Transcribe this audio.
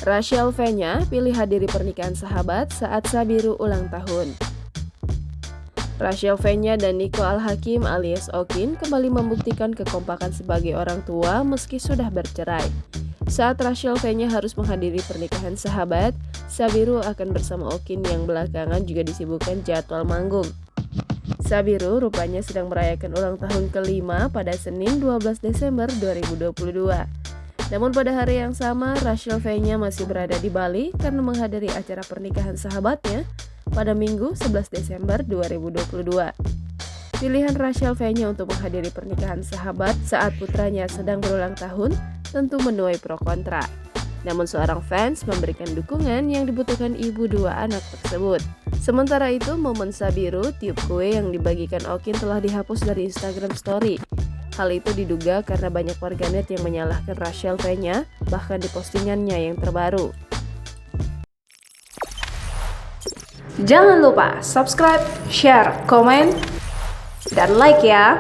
Rachel Fenya pilih hadiri pernikahan sahabat saat Sabiru ulang tahun. Rachel Fenya dan Nico Al-Hakim alias Okin kembali membuktikan kekompakan sebagai orang tua meski sudah bercerai. Saat Rachel Fenya harus menghadiri pernikahan sahabat, Sabiru akan bersama Okin yang belakangan juga disibukkan jadwal manggung. Sabiru rupanya sedang merayakan ulang tahun kelima pada Senin 12 Desember 2022. Namun pada hari yang sama, Rachel Fenya masih berada di Bali karena menghadiri acara pernikahan sahabatnya pada Minggu 11 Desember 2022. Pilihan Rachel Fenya untuk menghadiri pernikahan sahabat saat putranya sedang berulang tahun tentu menuai pro kontra. Namun seorang fans memberikan dukungan yang dibutuhkan ibu dua anak tersebut. Sementara itu, momen Sabiru tiup kue yang dibagikan Okin telah dihapus dari Instagram Story. Hal itu diduga karena banyak warganet yang menyalahkan Rachel Fenya, bahkan di postingannya yang terbaru. Jangan lupa subscribe, share, komen, dan like ya!